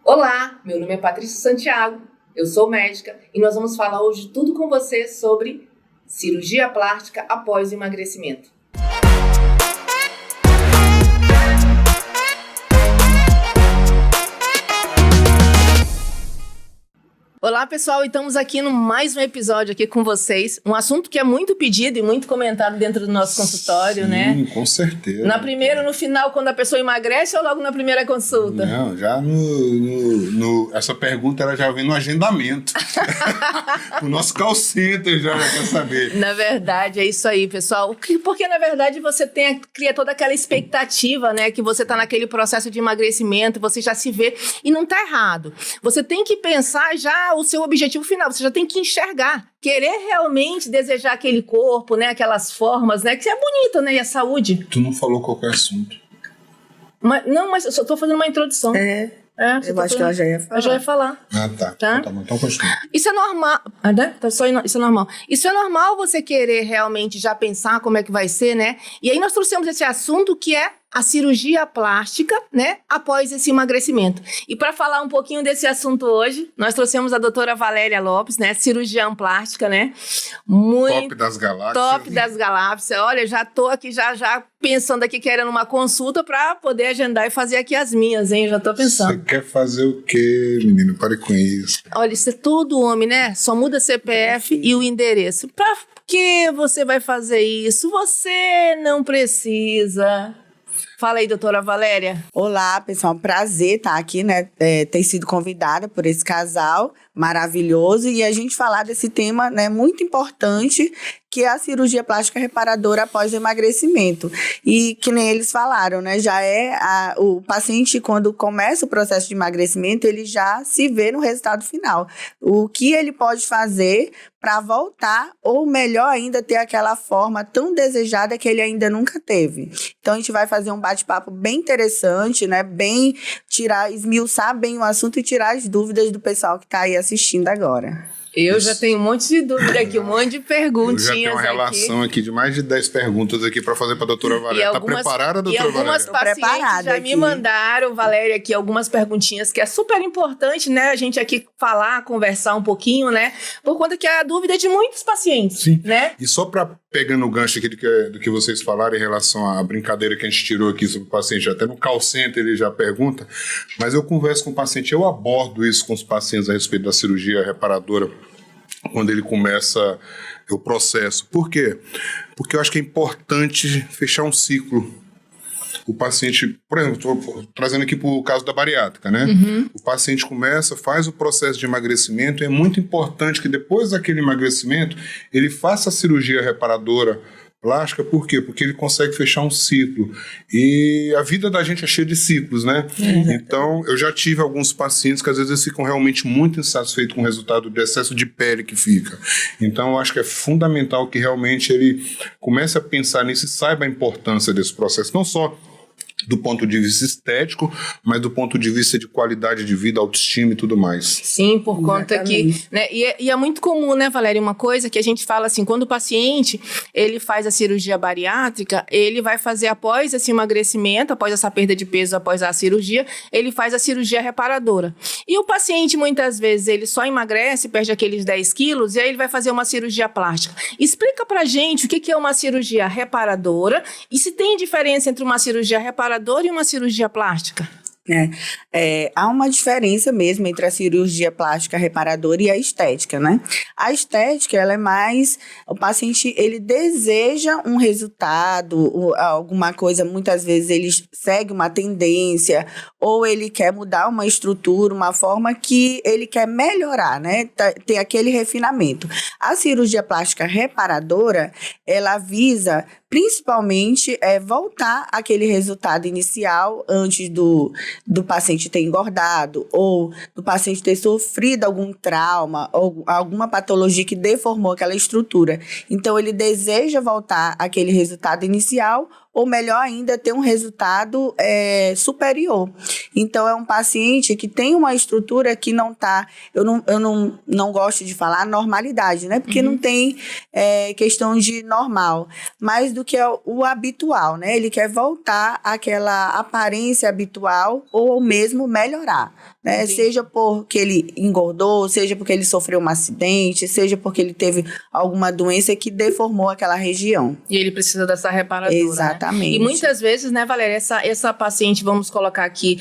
Olá, meu nome é Patrícia Santiago, eu sou médica e nós vamos falar hoje tudo com você sobre cirurgia plástica após o emagrecimento. Olá pessoal, estamos aqui no mais um episódio aqui com vocês, um assunto que é muito pedido e muito comentado dentro do nosso consultório, né? Sim, com certeza. Na primeira, no final, quando a pessoa emagrece ou logo na primeira consulta? Não, já essa pergunta ela já vem no agendamento. O nosso call center já quer saber. Na verdade, é isso aí, pessoal. Porque, na verdade, você cria toda aquela expectativa, né? Que você está naquele processo de emagrecimento, você já se vê e não está errado. Você tem que pensar já o seu objetivo final, você já tem que enxergar, querer realmente desejar aquele corpo, né, aquelas formas, né, que é bonito, né, e a saúde. Tu não falou qualquer assunto. Mas eu só tô fazendo uma introdução. Eu acho que ela já ia falar. Eu já ia falar. Ah, tá. Então continua. Isso é normal. Isso é normal. Isso é normal você querer realmente já pensar como é que vai ser, né? E aí nós trouxemos esse assunto que é a cirurgia plástica, né, após esse emagrecimento. E para falar um pouquinho desse assunto hoje, nós trouxemos a doutora Valéria Lopes, né, cirurgiã plástica, né, Top das galáxias. Top das galáxias. Olha, já tô aqui já pensando aqui querendo uma consulta para poder agendar e fazer aqui as minhas, hein, já tô pensando. Você quer fazer o quê, menino? Pare com isso. Olha, isso é tudo homem, né, só muda CPF e o endereço. Para que você vai fazer isso? Você não precisa. Fala aí, doutora Valéria. Olá, pessoal. Prazer estar aqui, né? Ter sido convidada por esse casal maravilhoso e a gente falar desse tema, né, muito importante, que é a cirurgia plástica reparadora após o emagrecimento. E que nem eles falaram, né? Já o paciente, quando começa o processo de emagrecimento, ele já se vê no resultado final. O que ele pode fazer para voltar, ou melhor ainda, ter aquela forma tão desejada que ele ainda nunca teve. Então, a gente vai fazer um bate-papo bem interessante, né? Esmiuçar bem o assunto e tirar as dúvidas do pessoal que está aí assistindo agora. Eu já tenho um monte de dúvida aqui, um monte de perguntinhas aqui. Eu já tenho uma relação aqui de mais de 10 perguntas aqui para fazer para a doutora Valéria. Está preparada, doutora Valéria? E algumas pacientes já me mandaram, Valéria, aqui algumas perguntinhas que é super importante, né? A gente aqui falar, conversar um pouquinho, né? Por conta que é a dúvida de muitos pacientes. Sim. Né? E só para pegando o gancho aqui do que vocês falaram em relação à brincadeira que a gente tirou aqui sobre o paciente, até no call center ele já pergunta, mas eu converso com o paciente, eu abordo isso com os pacientes a respeito da cirurgia reparadora quando ele começa o processo. Por quê? Porque eu acho que é importante fechar um ciclo. O paciente, por exemplo, estou trazendo aqui para o caso da bariátrica, né? Uhum. O paciente faz o processo de emagrecimento e é muito importante que depois daquele emagrecimento ele faça a cirurgia reparadora plástica. Por quê? Porque ele consegue fechar um ciclo. E a vida da gente é cheia de ciclos, né? Então, eu já tive alguns pacientes que às vezes ficam realmente muito insatisfeitos com o resultado do excesso de pele que fica. Então, eu acho que é fundamental que realmente ele comece a pensar nisso e saiba a importância desse processo. Não só do ponto de vista estético, mas do ponto de vista de qualidade de vida, autoestima e tudo mais. Sim, por conta que... Né, e é muito comum, né, Valéria, uma coisa que a gente fala assim, quando o paciente ele faz a cirurgia bariátrica, ele vai fazer após esse emagrecimento, após essa perda de peso, após a cirurgia, ele faz a cirurgia reparadora. E o paciente, muitas vezes, ele só emagrece, perde aqueles 10 quilos, e aí ele vai fazer uma cirurgia plástica. Explica pra gente o que é uma cirurgia reparadora e se tem diferença entre uma cirurgia reparadora e uma cirurgia plástica? Há uma diferença mesmo entre a cirurgia plástica reparadora e a estética, né? A estética, ela é mais... O paciente, ele deseja um resultado, alguma coisa, muitas vezes ele segue uma tendência, ou ele quer mudar uma estrutura, uma forma que ele quer melhorar, né? Ter aquele refinamento. A cirurgia plástica reparadora, ela visa principalmente voltar àquele resultado inicial antes do paciente ter engordado ou do paciente ter sofrido algum trauma ou alguma patologia que deformou aquela estrutura. Então, ele deseja voltar àquele resultado inicial ou melhor ainda, ter um resultado superior. Então, é um paciente que tem uma estrutura que não está, eu não gosto de falar normalidade, né? Porque não tem questão de normal, mais do que o habitual, né? Ele quer voltar àquela aparência habitual ou mesmo melhorar, né? Seja porque ele engordou, seja porque ele sofreu um acidente, seja porque ele teve alguma doença que deformou aquela região. E ele precisa dessa reparadora. Exatamente. Né? E muitas vezes, né, Valéria, essa paciente, vamos colocar aqui,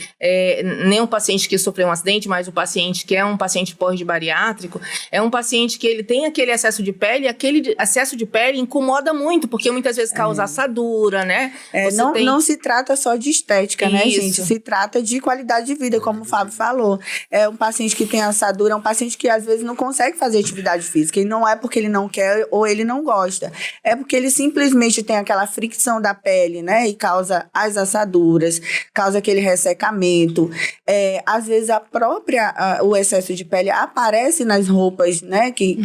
nem um paciente que sofreu um acidente, mas o paciente que é um paciente pós-bariátrico, é um paciente que ele tem aquele excesso de pele, e aquele excesso de pele incomoda muito, porque muitas vezes causa assadura, né? Não se trata só de estética, né, gente? Se trata de qualidade de vida, como o Fábio falou. É um paciente que tem assadura, é um paciente que às vezes não consegue fazer atividade física, e não é porque ele não quer ou ele não gosta, é porque ele simplesmente tem aquela fricção da pele, né, e causa as assaduras, causa aquele ressecamento. Às vezes o excesso de pele aparece nas roupas, né, que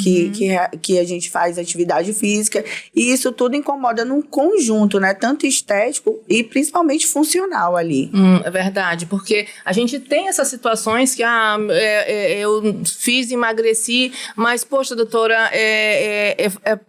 a gente faz atividade física, e isso tudo incomoda num conjunto, né, tanto estético e principalmente funcional ali. É verdade, porque a gente tem essas situações que eu fiz, emagreci, mas, poxa, doutora,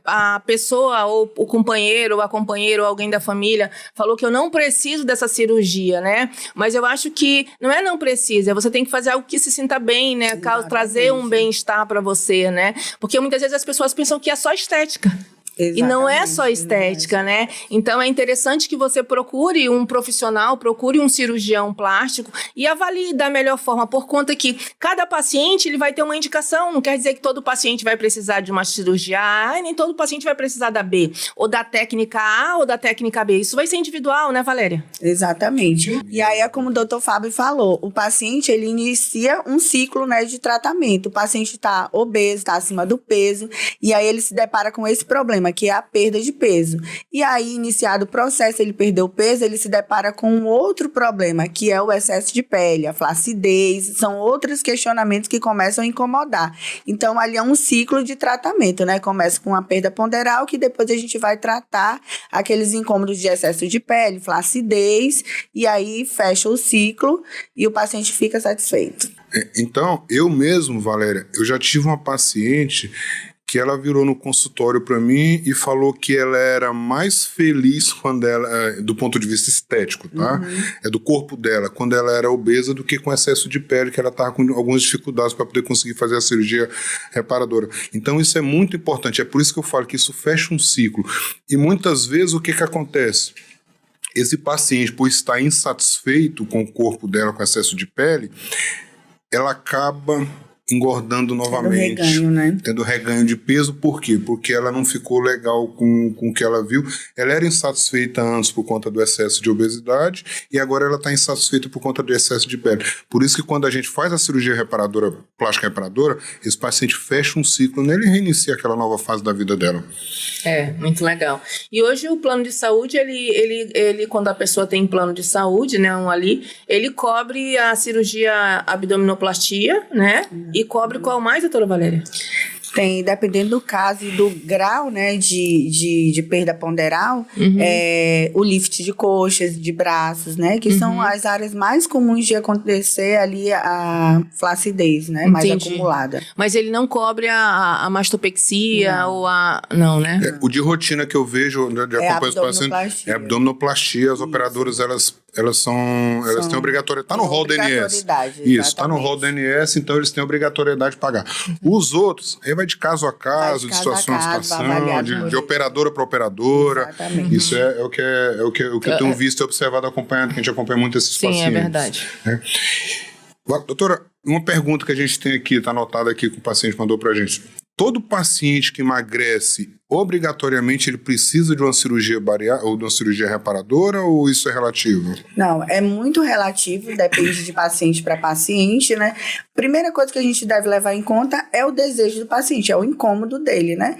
a pessoa, ou o companheiro, ou a companheira, ou alguém da família, falou que eu não preciso dessa cirurgia, né? Mas eu acho que não precisa, você tem que fazer algo que se sinta bem, né? Trazer um bem-estar para você, né? Porque muitas vezes as pessoas pensam que é só estética. Exatamente, e não é só estética, né? Então, é interessante que você procure um profissional, procure um cirurgião plástico e avalie da melhor forma, por conta que cada paciente ele vai ter uma indicação. Não quer dizer que todo paciente vai precisar de uma cirurgia A e nem todo paciente vai precisar da B, ou da técnica A ou da técnica B. Isso vai ser individual, né, Valéria? Exatamente. E aí, é como o doutor Fábio falou, o paciente, ele inicia um ciclo, né, de tratamento. O paciente está obeso, está acima do peso, e aí ele se depara com esse problema, que é a perda de peso. E aí, iniciado o processo, ele perdeu o peso, ele se depara com um outro problema, que é o excesso de pele, a flacidez, são outros questionamentos que começam a incomodar. Então, ali é um ciclo de tratamento, né? Começa com a perda ponderal, que depois a gente vai tratar aqueles incômodos de excesso de pele, flacidez, e aí fecha o ciclo e o paciente fica satisfeito. Então, eu mesmo, Valéria, eu já tive uma paciente que ela virou no consultório para mim e falou que ela era mais feliz quando ela, do ponto de vista estético, tá? Do corpo dela, quando ela era obesa, do que com excesso de pele, que ela estava com algumas dificuldades para poder conseguir fazer a cirurgia reparadora. Então isso é muito importante, é por isso que eu falo que isso fecha um ciclo. E muitas vezes o que acontece? Esse paciente, por estar insatisfeito com o corpo dela, com excesso de pele, ela acaba engordando novamente, tendo reganho de peso. Por quê? Porque ela não ficou legal com o que ela viu. Ela era insatisfeita antes por conta do excesso de obesidade e agora ela está insatisfeita por conta do excesso de pele. Por isso que quando a gente faz a cirurgia reparadora, plástica reparadora, esse paciente fecha um ciclo nele e reinicia aquela nova fase da vida dela. Muito legal. E hoje o plano de saúde, ele quando a pessoa tem plano de saúde, né, ele cobre a cirurgia abdominoplastia, né? E cobre qual mais, doutora Valéria? Tem, dependendo do caso e do grau, né, de perda ponderal, o lift de coxas, de braços, né, que são as áreas mais comuns de acontecer ali a flacidez, né, mais acumulada. Mas ele não cobre a mastopexia ou a... Não, né? O de rotina que eu vejo, de acompanhar os pacientes, é abdominoplastia. As operadoras, elas têm obrigatoriedade. Está no rol do DNS. Isso, está no rol do DNS, então eles têm obrigatoriedade de pagar. Os outros, aí vai de caso a caso, de situação a situação, de operadora para operadora. Exatamente. Isso é o que eu tenho visto e observado, acompanhando, que a gente acompanha muito esses pacientes. Sim, é verdade. Doutora, uma pergunta que a gente tem aqui, está anotada aqui que o paciente mandou para a gente. Todo paciente que emagrece, obrigatoriamente ele precisa de uma cirurgia bariátrica ou de uma cirurgia reparadora, ou isso é relativo? Não, é muito relativo, depende de paciente para paciente, né? Primeira coisa que a gente deve levar em conta é o desejo do paciente, é o incômodo dele, né?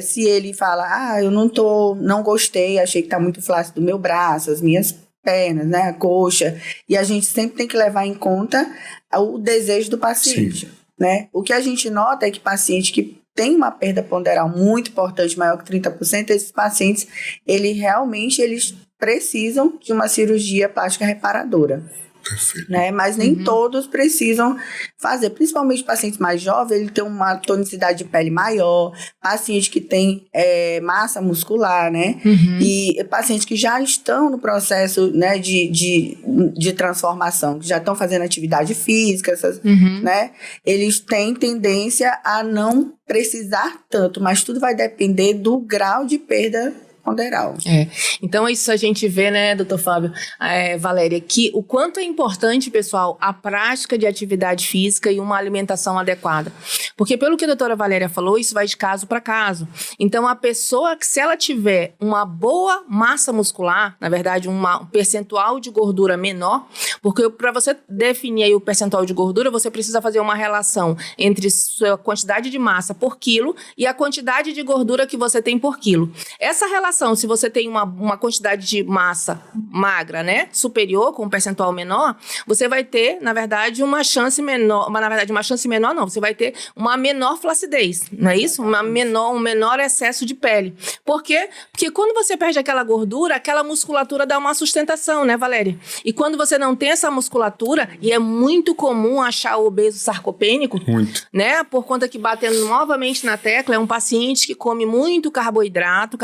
Se ele fala, eu não gostei, achei que tá muito flácido o meu braço, as minhas pernas, né, a coxa, e a gente sempre tem que levar em conta o desejo do paciente. Sim. Né? O que a gente nota é que paciente que tem uma perda ponderal muito importante, maior que 30%, esses pacientes, eles precisam de uma cirurgia plástica reparadora. Perfeito. Né? Mas nem todos precisam fazer, principalmente pacientes mais jovens, ele tem uma tonicidade de pele maior, paciente que tem massa muscular, né? E pacientes que já estão no processo, né, de transformação, que já estão fazendo atividade física, né? Eles têm tendência a não precisar tanto, mas tudo vai depender do grau de perda ponderal. Então isso a gente vê, né, doutor Fábio, Valéria, que o quanto é importante, pessoal, a prática de atividade física e uma alimentação adequada. Porque pelo que a doutora Valéria falou, isso vai de caso para caso. Então a pessoa que, se ela tiver uma boa massa muscular, na verdade um percentual de gordura menor, porque para você definir aí o percentual de gordura, você precisa fazer uma relação entre sua quantidade de massa por quilo e a quantidade de gordura que você tem por quilo. Essa relação, se você tem uma quantidade de massa magra, né, superior, com um percentual menor, você vai ter, na verdade, uma chance menor, não, você vai ter uma menor flacidez, não é isso? Um menor excesso de pele. Por quê? Porque quando você perde aquela gordura, aquela musculatura dá uma sustentação, né, Valéria? E quando você não tem essa musculatura, e é muito comum achar o obeso sarcopênico, né, por conta que, batendo novamente na tecla, é um paciente que come muito carboidrato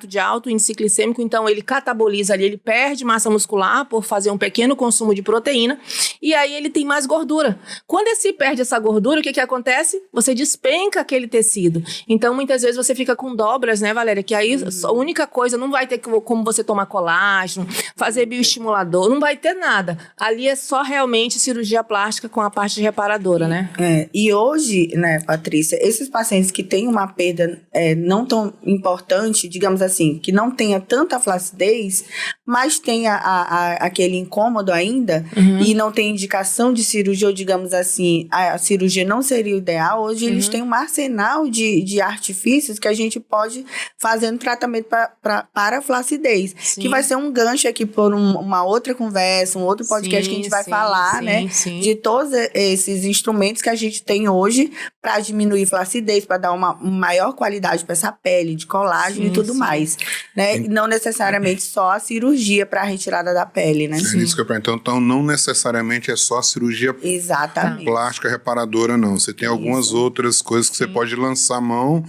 de alto índice glicêmico, então ele cataboliza ali, ele perde massa muscular por fazer um pequeno consumo de proteína, e aí ele tem mais gordura. Quando se perde essa gordura, o que acontece? Você despenca aquele tecido. Então, muitas vezes você fica com dobras, né, Valéria? Que aí a única coisa, não vai ter como você tomar colágeno, fazer bioestimulador, não vai ter nada. Ali é só realmente cirurgia plástica com a parte reparadora, né? E hoje, né, Patrícia, esses pacientes que têm uma perda não tão importante, digamos assim, que não tenha tanta flacidez, mas tenha aquele incômodo ainda, e não tem indicação de cirurgia, ou digamos assim, a cirurgia não seria o ideal, hoje eles têm um arsenal de artifícios que a gente pode fazer no tratamento para a flacidez, que vai ser um gancho aqui por uma outra conversa, um outro podcast que a gente vai falar, né, de todos esses instrumentos que a gente tem hoje para diminuir flacidez, para dar uma maior qualidade para essa pele, de colágeno e tudo mais. Né? E não necessariamente só a cirurgia para a retirada da pele, né? Isso que eu pergunto. Então, não necessariamente é só a cirurgia plástica reparadora, não. Você tem algumas outras coisas que você pode lançar a mão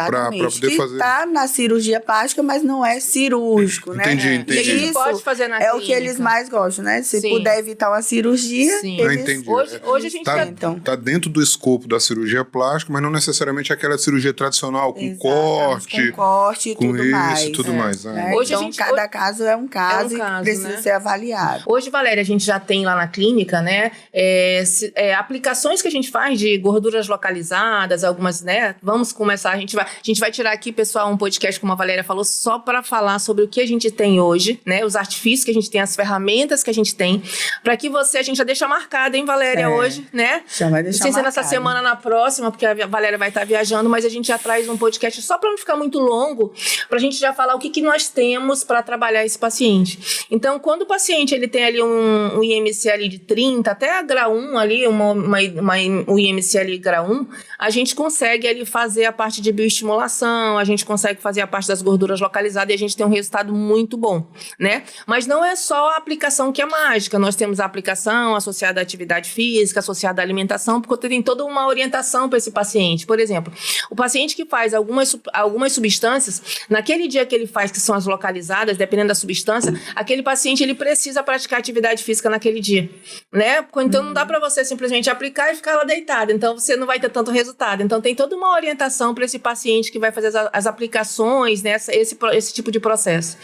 para poder fazer. Está na cirurgia plástica, mas não é cirúrgico, né? Entendi. E a gente pode fazer na clínica. O que eles mais gostam, né? Se puder evitar uma cirurgia, entendi. Hoje a gente tá dentro do escopo da cirurgia plástica, mas não necessariamente aquela cirurgia tradicional, com corte. Com corte e tudo mais. Tudo mais. Hoje então, cada caso é um caso, e precisa ser avaliado. Hoje, Valéria, a gente já tem lá na clínica, né, aplicações que a gente faz de gorduras localizadas, algumas, né, vamos começar, a gente vai tirar aqui, pessoal, um podcast, como a Valéria falou, só para falar sobre o que a gente tem hoje, né, os artifícios que a gente tem, as ferramentas que a gente tem, para que a gente já deixa marcado, hein, Valéria, hoje, né? Já vai deixar marcado. Nessa semana, na próxima, porque a Valéria vai estar viajando, mas a gente já traz um podcast só para não ficar muito longo, pra gente já falar o que nós temos para trabalhar esse paciente. Então, quando o paciente ele tem ali um IMC ali de 30, até a grau 1 ali, um IMC ali grau 1, a gente consegue ali fazer a parte de bioestimulação, a gente consegue fazer a parte das gorduras localizadas e a gente tem um resultado muito bom, né? Mas não é só a aplicação que é mágica, nós temos a aplicação associada à atividade física, associada à alimentação, porque tem toda uma orientação para esse paciente. Por exemplo, o paciente que faz algumas substâncias, naquele dia que ele faz, que são as localizadas, dependendo da substância, aquele paciente ele precisa praticar atividade física naquele dia, né? Então não dá para você simplesmente aplicar e ficar lá deitado, então você não vai ter tanto resultado. Então tem toda uma orientação para esse paciente que vai fazer as aplicações, né? Esse tipo de processo.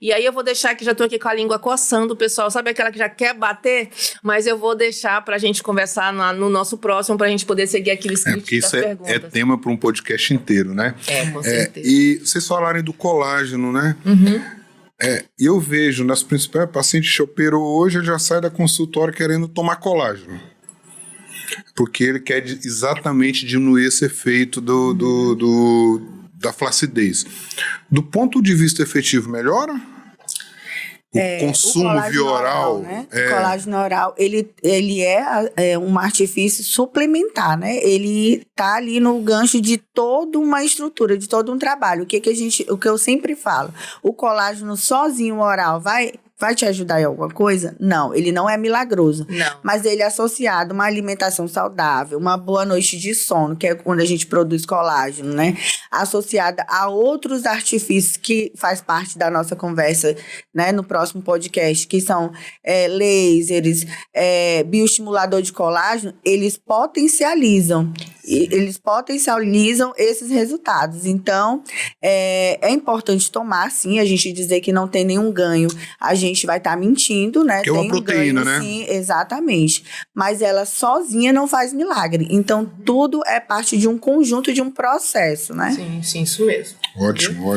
E aí eu vou deixar que já estou aqui com a língua coçando, pessoal, sabe aquela que já quer bater? Mas eu vou deixar para a gente conversar no nosso próximo, para a gente poder seguir aqui o script porque das isso perguntas. É tema para um podcast inteiro, né? Com certeza. E vocês falarem do colágeno, né? E eu vejo nas principais pacientes que operou hoje, ele já sai da consultória querendo tomar colágeno. Porque ele quer exatamente diminuir esse efeito da flacidez. Do ponto de vista efetivo, melhora? o consumo via oral, né? O colágeno oral, ele é um artifício suplementar, né? Ele tá ali no gancho de toda uma estrutura, de todo um trabalho. O que eu sempre falo, o colágeno sozinho oral vai te ajudar em alguma coisa? Não, ele não é milagroso. Não. Mas ele é associado a uma alimentação saudável, uma boa noite de sono, que é quando a gente produz colágeno, né? Associada a outros artifícios que faz parte da nossa conversa, né? No próximo podcast, que são lasers, bioestimulador de colágeno, eles potencializam esses resultados. Então, é importante tomar, sim, a gente dizer que não tem nenhum ganho, a gente vai estar mentindo, né? Que é uma proteína, ganho, né? Sim, exatamente. Mas ela sozinha não faz milagre. Então, tudo é parte de um conjunto, de um processo, né? Sim, isso mesmo. Ótimo.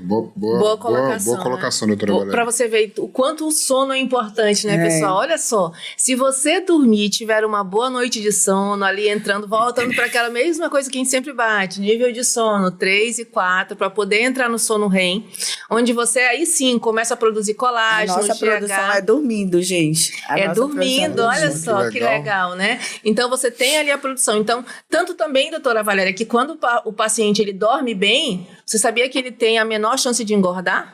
Boa colocação, né? doutora Valéria. Para você ver o quanto o sono é importante, né, pessoal? Olha só, se você dormir e tiver uma boa noite de sono, ali voltando para aquela mesma coisa que a gente sempre bate, nível de sono 3 e 4, para poder entrar no sono REM, onde você aí sim começa a produzir colágeno, Nossa produção é dormindo, gente. Dormindo, olha só que legal, né? Então você tem ali a produção. Então, tanto também, doutora Valéria, que quando o paciente ele dorme bem, você sabia que ele tem a menor chance de engordar?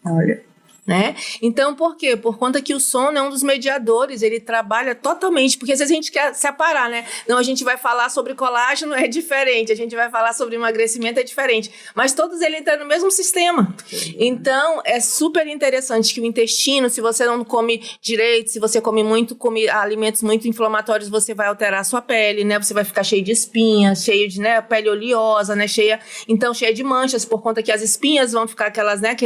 Olha. Né? Então, por quê? Por conta que o sono é um dos mediadores, ele trabalha totalmente, porque às vezes a gente quer separar, né? Não, a gente vai falar sobre colágeno, é diferente, a gente vai falar sobre emagrecimento, é diferente, mas todos eles entram no mesmo sistema. Então, é super interessante que o intestino, se você não come direito, se você come alimentos muito inflamatórios, você vai alterar a sua pele, né? Você vai ficar cheio de espinhas, cheio de, né, pele oleosa, né? Cheia de manchas, por conta que as espinhas vão ficar aquelas, né?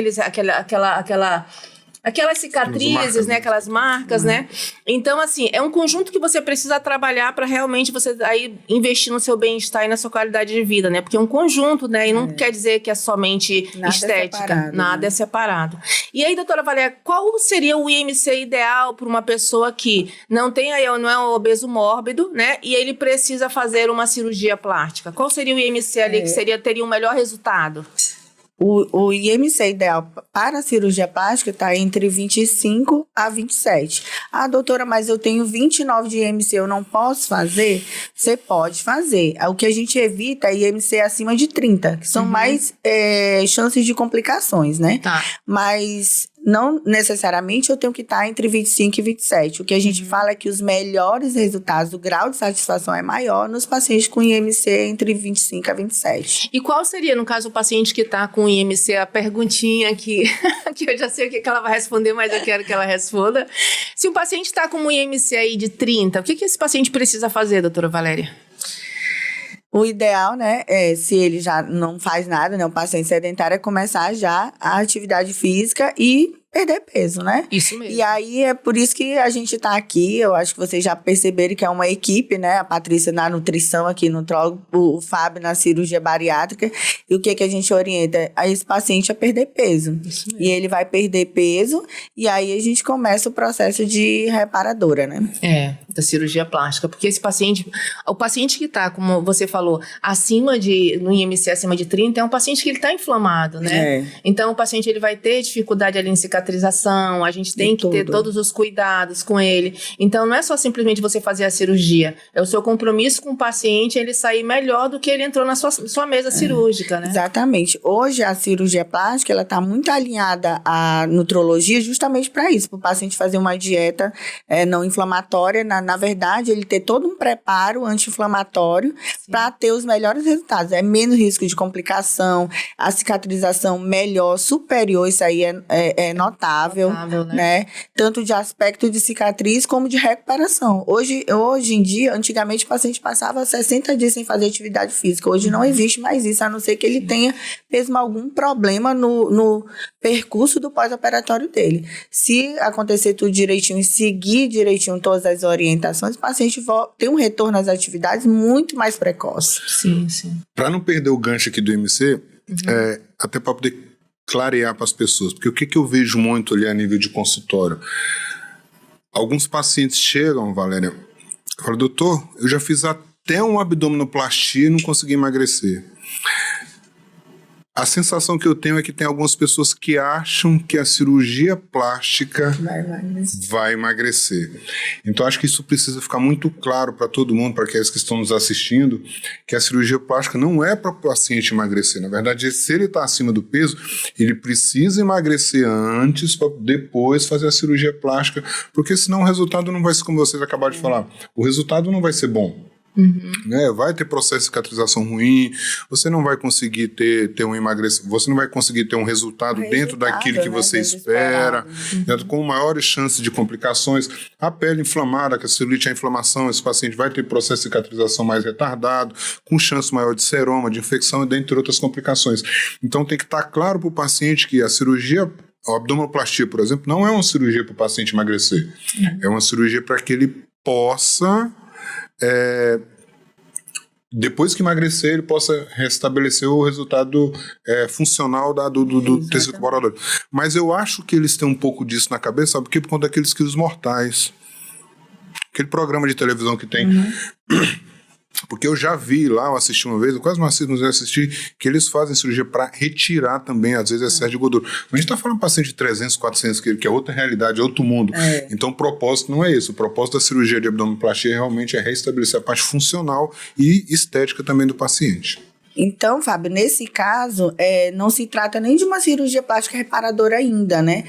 Aquelas cicatrizes, né? Aquelas marcas, né? Então, assim, é um conjunto que você precisa trabalhar para realmente você aí investir no seu bem-estar e na sua qualidade de vida, né? Porque é um conjunto, né? E não quer dizer que é somente estética. Nada é separado. E aí, doutora Valéria, qual seria o IMC ideal para uma pessoa que não é um obeso mórbido, né? E ele precisa fazer uma cirurgia plástica? Qual seria o IMC ali que teria um melhor resultado? O IMC ideal para a cirurgia plástica está entre 25 a 27. Ah, doutora, mas eu tenho 29 de IMC, eu não posso fazer? Você pode fazer. O que a gente evita é IMC acima de 30, que são mais chances de complicações, né? Tá. Mas não necessariamente eu tenho que estar entre 25 e 27. O que a gente fala é que os melhores resultados, o grau de satisfação é maior nos pacientes com IMC entre 25 a 27. E qual seria, no caso, o paciente que está com IMC, a perguntinha que eu já sei o que ela vai responder, mas eu quero que ela responda. Se o paciente está com um IMC aí de 30, o que esse paciente precisa fazer, doutora Valéria? O ideal, né, se ele já não faz nada, né, o paciente sedentário, é começar já a atividade física e perder peso, né? Isso mesmo. E aí é por isso que a gente tá aqui, eu acho que vocês já perceberam que é uma equipe, né? A Patrícia na nutrição aqui, nutrólogo, o Fábio na cirurgia bariátrica. E o que a gente orienta a esse paciente a perder peso. Isso mesmo. E ele vai perder peso e aí a gente começa o processo de reparadora, né? Da cirurgia plástica. Porque o paciente que tá, como você falou, no IMC acima de 30, é um paciente que ele tá inflamado, né? Então o paciente ele vai ter dificuldade ali em cicatrização, a gente tem que ter todos os cuidados com ele. Então, não é só simplesmente você fazer a cirurgia, é o seu compromisso com o paciente, ele sair melhor do que ele entrou na sua mesa cirúrgica, né? Exatamente. Hoje, a cirurgia plástica, ela está muito alinhada à nutrologia justamente para isso, para o paciente fazer uma dieta não inflamatória, na verdade, ele ter todo um preparo anti-inflamatório para ter os melhores resultados. É menos risco de complicação, a cicatrização melhor, superior, isso aí é notável, né? Tanto de aspecto de cicatriz como de recuperação. Hoje em dia, antigamente o paciente passava 60 dias sem fazer atividade física. Hoje não existe mais isso, a não ser que ele tenha mesmo algum problema no percurso do pós-operatório dele. Se acontecer tudo direitinho e seguir direitinho todas as orientações, o paciente tem um retorno às atividades muito mais precoce. Sim. Para não perder o gancho aqui do IMC, até para poder clarear para as pessoas, porque o que eu vejo muito ali a nível de consultório, alguns pacientes chegam, Valéria, falam, doutor, eu já fiz até uma abdominoplastia e não consegui emagrecer. A sensação que eu tenho é que tem algumas pessoas que acham que a cirurgia plástica vai emagrecer. Então, acho que isso precisa ficar muito claro para todo mundo, para aqueles que estão nos assistindo, que a cirurgia plástica não é para o paciente emagrecer. Na verdade, se ele está acima do peso, ele precisa emagrecer antes para depois fazer a cirurgia plástica, porque senão o resultado não vai ser como vocês acabaram de falar. O resultado não vai ser bom. Né? Vai ter processo de cicatrização ruim, você não vai conseguir ter um emagrecimento, você não vai conseguir ter um resultado dentro daquilo que você espera, com maiores chances de complicações. A pele inflamada, que a celulite é inflamação, esse paciente vai ter processo de cicatrização mais retardado, com chance maior de seroma, de infecção e dentre outras complicações. Então tem que estar claro para o paciente que a cirurgia, a abdominoplastia, por exemplo, não é uma cirurgia para o paciente emagrecer, é uma cirurgia para que ele possa... depois que emagrecer, ele possa restabelecer o resultado funcional do tecido corporal. Mas eu acho que eles têm um pouco disso na cabeça, sabe por quê? Por conta daqueles quilos mortais. Aquele programa de televisão que tem. Porque eu já vi lá, eu assisti uma vez, eu quase não assisto, mas eu assisti, que eles fazem cirurgia para retirar também, às vezes, excesso de gordura. Mas a gente está falando de paciente de 300, 400 quilos, que é outra realidade, é outro mundo. Então o propósito não é esse. O propósito da cirurgia de abdominoplastia realmente é restabelecer a parte funcional e estética também do paciente. Então, Fábio, nesse caso, não se trata nem de uma cirurgia plástica reparadora ainda, né?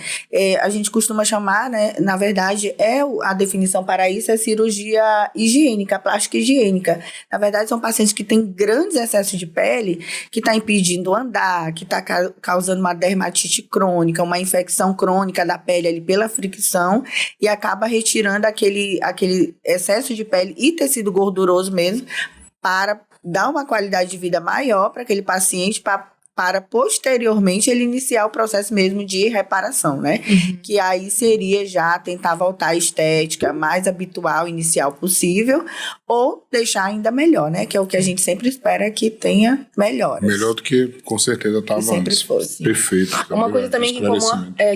A gente costuma chamar, né? Na verdade, a definição para isso é cirurgia higiênica, plástica higiênica. Na verdade, são pacientes que têm grandes excessos de pele, que está impedindo andar, que está causando uma dermatite crônica, uma infecção crônica da pele ali pela fricção, e acaba retirando aquele excesso de pele e tecido gorduroso mesmo, para dar uma qualidade de vida maior para aquele paciente, para posteriormente ele iniciar o processo mesmo de reparação, né? Que aí seria já tentar voltar à estética mais habitual, inicial possível, ou deixar ainda melhor, né? Que é o que a gente sempre espera que tenha melhoras. Melhor do que com certeza estava antes. Sempre fosse. Perfeito. Uma coisa também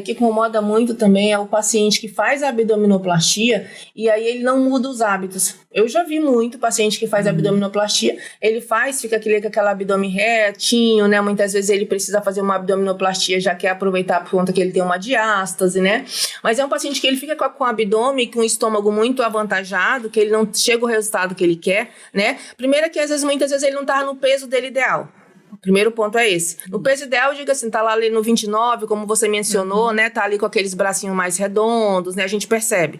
que incomoda muito também é o paciente que faz a abdominoplastia e aí ele não muda os hábitos. Eu já vi muito paciente que faz abdominoplastia, ele fica com aquele abdômen retinho, né? Muitas vezes ele precisa fazer uma abdominoplastia, já quer aproveitar por conta que ele tem uma diástase, né? Mas é um paciente que ele fica com o abdômen, com o estômago muito avantajado, que ele não chega ao resultado que ele quer, né? Primeiro é que muitas vezes ele não tá no peso dele ideal. O primeiro ponto é esse. No peso ideal, diga assim, tá lá ali no 29, como você mencionou, né? Tá ali com aqueles bracinhos mais redondos, né? A gente percebe.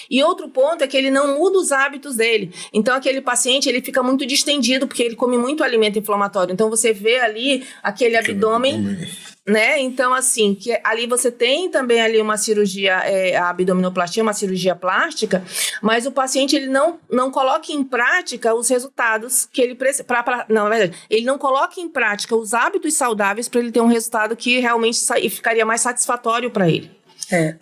E outro ponto é que ele não muda os hábitos dele. Então, aquele paciente, ele fica muito distendido, porque ele come muito alimento inflamatório. Então, você vê ali aquele abdômen, né? Então, assim, que ali você tem também ali uma cirurgia, a abdominoplastia, uma cirurgia plástica, mas o paciente, ele não coloca em prática os resultados que ele precisa. Não, na verdade, ele não coloca em prática os hábitos saudáveis para ele ter um resultado que realmente ficaria mais satisfatório para ele.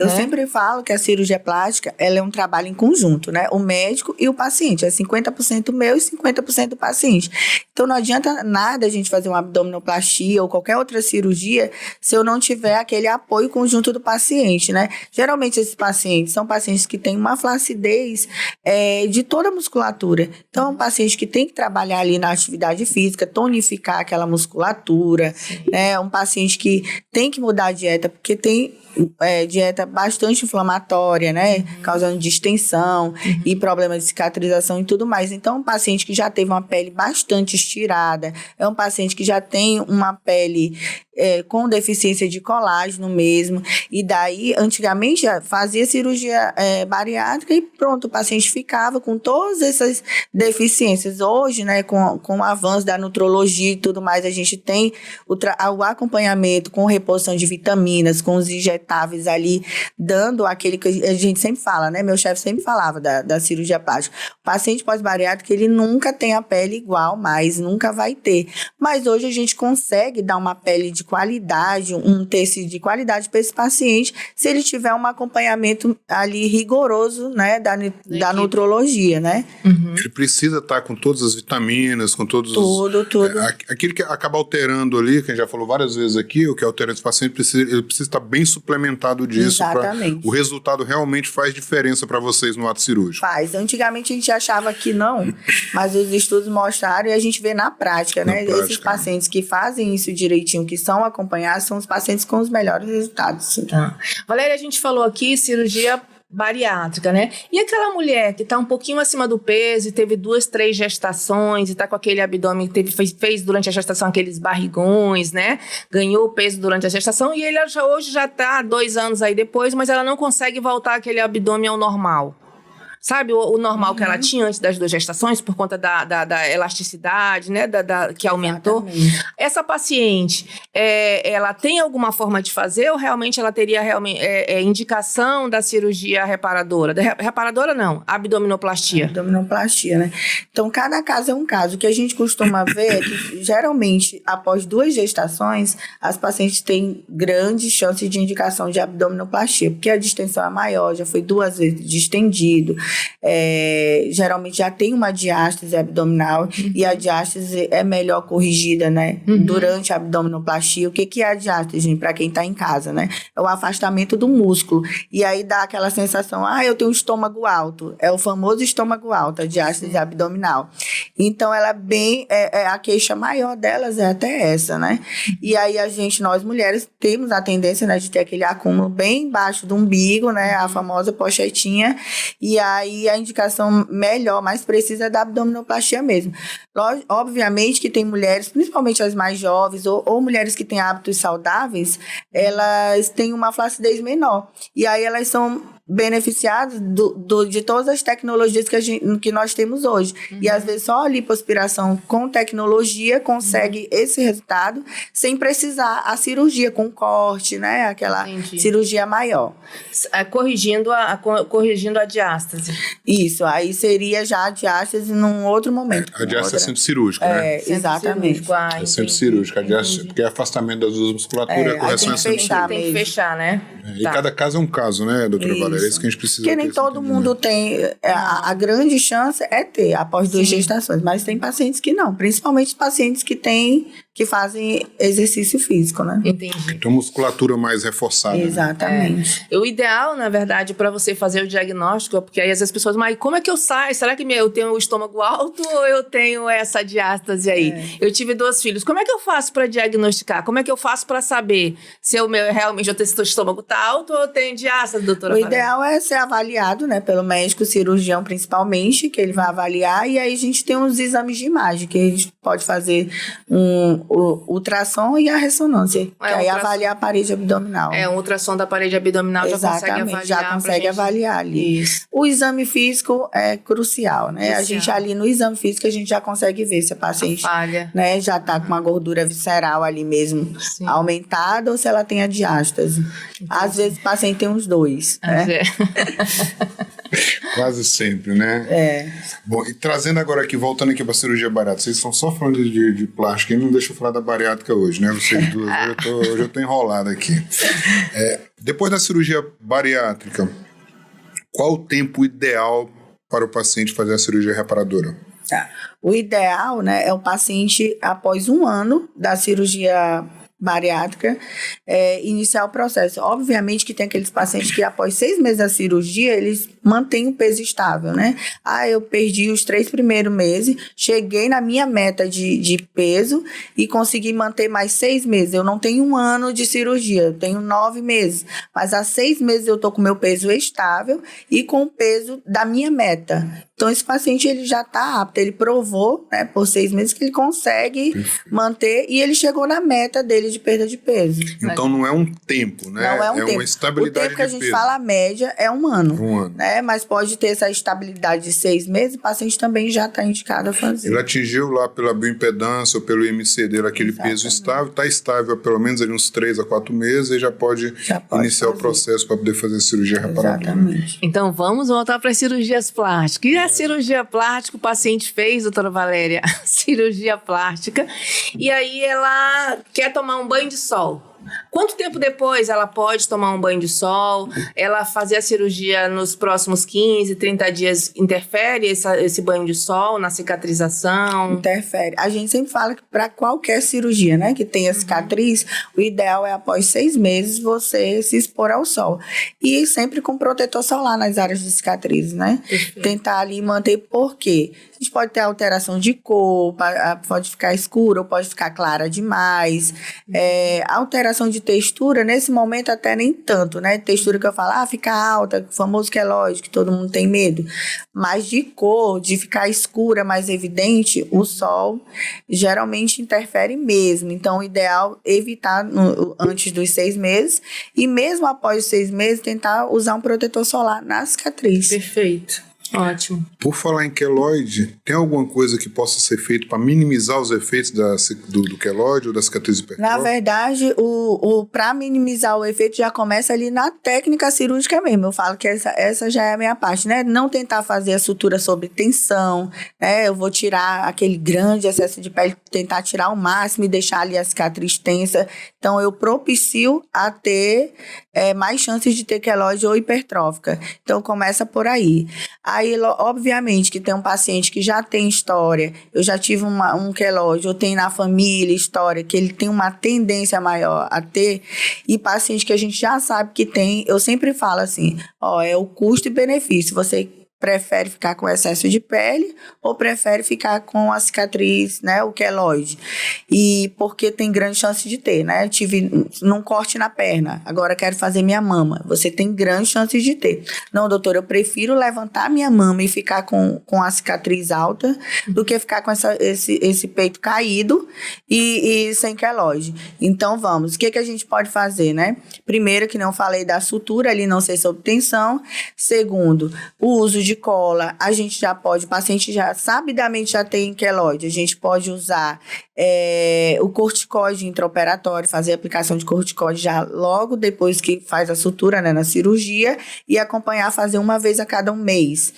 Eu sempre falo que a cirurgia plástica, ela é um trabalho em conjunto, né? O médico e o paciente. É 50% meu e 50% do paciente. Então, não adianta nada a gente fazer uma abdominoplastia ou qualquer outra cirurgia se eu não tiver aquele apoio conjunto do paciente, né? Geralmente, esses pacientes são pacientes que têm uma flacidez de toda a musculatura. Então, é um paciente que tem que trabalhar ali na atividade física, tonificar aquela musculatura, né? Um paciente que tem que mudar a dieta, porque tem dieta bastante inflamatória, né? Causando distensão e problemas de cicatrização e tudo mais. Então, um paciente que já teve uma pele bastante estirada, é um paciente que já tem uma pele com deficiência de colágeno mesmo, e daí, antigamente, fazia cirurgia bariátrica e pronto, o paciente ficava com todas essas deficiências. Hoje, né, com o avanço da nutrologia e tudo mais, a gente tem o acompanhamento com reposição de vitaminas, com os injetáveis ali, dando aquele que a gente sempre fala, né? Meu chefe sempre falava da cirurgia plástica. O paciente pós-bariátrico, ele nunca tem a pele igual, mas nunca vai ter. Mas hoje a gente consegue dar uma pele de qualidade, um tecido de qualidade para esse paciente, se ele tiver um acompanhamento ali rigoroso, né, da nutrologia, né? Ele precisa estar com todas as vitaminas, com todos tudo. Aquilo que acaba alterando ali, que a gente já falou várias vezes aqui, o que altera esse paciente, ele precisa estar bem suplementado disso. Exatamente. O resultado realmente faz diferença para vocês no ato cirúrgico. Faz. Antigamente a gente achava que não, mas os estudos mostraram e a gente vê na prática, né? Esses pacientes que fazem isso direitinho, que são acompanhados, são os pacientes com os melhores resultados. Tá. Valéria, a gente falou aqui cirurgia bariátrica, né? E aquela mulher que está um pouquinho acima do peso e teve 2, 3 gestações e está com aquele abdômen que fez durante a gestação aqueles barrigões, né? Ganhou peso durante a gestação e ele hoje já está 2 anos aí depois, mas ela não consegue voltar aquele abdômen ao normal. Sabe, o normal que ela tinha antes das 2 gestações, por conta da elasticidade, né, que aumentou. Exatamente. Essa paciente, ela tem alguma forma de fazer ou realmente ela teria indicação da cirurgia reparadora? Reparadora não, abdominoplastia. Abdominoplastia, né? Então, cada caso é um caso. O que a gente costuma ver é que, geralmente, após 2 gestações, as pacientes têm grandes chances de indicação de abdominoplastia, porque a distensão é maior, já foi 2 vezes distendido. Geralmente já tem uma diástase abdominal e a diástase é melhor corrigida, né? Durante a abdominoplastia. O que é a diástase, para quem está em casa, né? É o afastamento do músculo. E aí dá aquela sensação, eu tenho um estômago alto. É o famoso estômago alto, a diástase abdominal. Então, ela é bem... a queixa maior delas é até essa, né? E aí nós mulheres, temos a tendência, né, de ter aquele acúmulo bem embaixo do umbigo, né? A famosa pochetinha. E aí a indicação melhor, mais precisa é da abdominoplastia mesmo. Obviamente que tem mulheres, principalmente as mais jovens, ou mulheres que têm hábitos saudáveis, elas têm uma flacidez menor. E aí elas são beneficiadas de todas as tecnologias que nós temos hoje. E às vezes só a lipoaspiração com tecnologia consegue esse resultado sem precisar a cirurgia com corte, né? Aquela cirurgia maior. Corrigindo a diástase. Isso, aí seria já a diástase num outro momento. A diástase é sempre cirúrgica, né? Exatamente. É sempre cirúrgica. A diástase, porque é afastamento das duas musculaturas, a correção é sempre cirúrgica. Tem que fechar, né? E cada caso é um caso, né, doutora Valéria? É isso que a gente precisa. Porque nem todo mundo tem. A grande chance é ter após 2 gestações, mas tem pacientes que não, principalmente pacientes que fazem exercício físico, né? Entendi. Então, musculatura mais reforçada. Exatamente. O ideal, na verdade, para você fazer o diagnóstico, porque aí às vezes as pessoas, mas como é que eu saio? Será que eu tenho o estômago alto ou eu tenho essa diástase aí? Eu tive 2 filhos. Como é que eu faço para diagnosticar? Como é que eu faço para saber se realmente eu tenho o estômago tá alto ou eu tenho diástase, doutora Valéria? O ideal é ser avaliado, né, pelo médico cirurgião principalmente, que ele vai avaliar, e aí a gente tem uns exames de imagem, que a gente pode fazer o ultrassom e a ressonância, que aí avalia a parede abdominal. Um ultrassom da parede abdominal já consegue avaliar ali. Isso. O exame físico é crucial, né? A gente ali no exame físico a gente já consegue ver se a paciente né, já está com uma gordura visceral ali mesmo aumentada ou se ela tem a diástase. Às vezes o paciente tem os 2, né? Quase sempre, né? Bom, e trazendo agora aqui, voltando aqui para a cirurgia bariátrica, vocês estão só falando de plástica e não deixam eu falar da bariátrica hoje, né? Vocês duas, hoje eu tô enrolado aqui. Depois da cirurgia bariátrica, qual o tempo ideal para o paciente fazer a cirurgia reparadora? O ideal, né, é o paciente, após 1 ano da cirurgia bariátrica, iniciar o processo. Obviamente que tem aqueles pacientes que após 6 meses da cirurgia, eles mantêm o peso estável, né? Eu perdi os 3 primeiros meses, cheguei na minha meta de peso e consegui manter mais 6 meses. Eu não tenho 1 ano de cirurgia, eu tenho 9 meses. Mas há 6 meses eu tô com o meu peso estável e com o peso da minha meta. Então, esse paciente, ele já está apto, ele provou, né, por 6 meses que ele consegue manter e ele chegou na meta dele de perda de peso. Então, não é um tempo, né? Não é um tempo. Uma estabilidade de peso. O tempo que a gente fala, a média, é 1 ano. Né? Mas pode ter essa estabilidade de 6 meses, o paciente também já está indicado a fazer. Ele atingiu lá pela bioimpedância ou pelo IMC dele aquele peso estável, está estável há pelo menos ali uns 3 a 4 meses e já pode iniciar o processo para poder fazer a cirurgia reparadora. Exatamente. Então, vamos voltar para as cirurgias plásticas. E a cirurgia plástica, o paciente fez, doutora Valéria, cirurgia plástica, e aí ela quer tomar um banho de sol. Quanto tempo depois ela pode tomar um banho de sol? Ela fazer a cirurgia nos próximos 15, 30 dias interfere esse banho de sol na cicatrização? Interfere. A gente sempre fala que para qualquer cirurgia, né, que tenha cicatriz, o ideal é após 6 meses você se expor ao sol. E sempre com protetor solar nas áreas de cicatrizes, né? Perfeito. Tentar ali manter, por quê? A gente pode ter alteração de cor, pode ficar escura ou pode ficar clara demais. Alteração de textura, nesse momento até nem tanto, né? Textura que eu falo, fica alta, o famoso queloide, que todo mundo tem medo. Mas de cor, de ficar escura, mais evidente, o sol geralmente interfere mesmo. Então, o ideal é evitar antes dos 6 meses e mesmo após os 6 meses, tentar usar um protetor solar na cicatriz. Perfeito. Ótimo. Por falar em queloide, tem alguma coisa que possa ser feito para minimizar os efeitos do queloide ou da cicatriz hipertrófica? Na verdade, para minimizar o efeito já começa ali na técnica cirúrgica mesmo. Eu falo que essa já é a minha parte, né? Não tentar fazer a sutura sob tensão, né? Eu vou tirar aquele grande excesso de pele, tentar tirar o máximo e deixar ali a cicatriz tensa. Então, eu propicio a ter mais chances de ter queloide ou hipertrófica. Então, começa por aí. Aí, obviamente, que tem um paciente que já tem história, eu já tive um queloide, eu tenho na família história, que ele tem uma tendência maior a ter, e paciente que a gente já sabe que tem, eu sempre falo assim, é o custo e benefício, você prefere ficar com excesso de pele ou prefere ficar com a cicatriz, né, o queloide? E porque tem grande chance de ter, né? Tive num corte na perna, agora quero fazer minha mama. Você tem grande chance de ter. Não, doutor, eu prefiro levantar minha mama e ficar com a cicatriz alta do que ficar com esse peito caído e sem queloide. Então, vamos. O que a gente pode fazer, né? Primeiro, que não falei da sutura ali, não ser sob tensão. Segundo, o uso de cola, a gente já pode, o paciente já sabidamente já tem queloide, a gente pode usar o corticoide intraoperatório, fazer a aplicação de corticoide já logo depois que faz a sutura, né, na cirurgia, e acompanhar, fazer uma vez a cada um mês.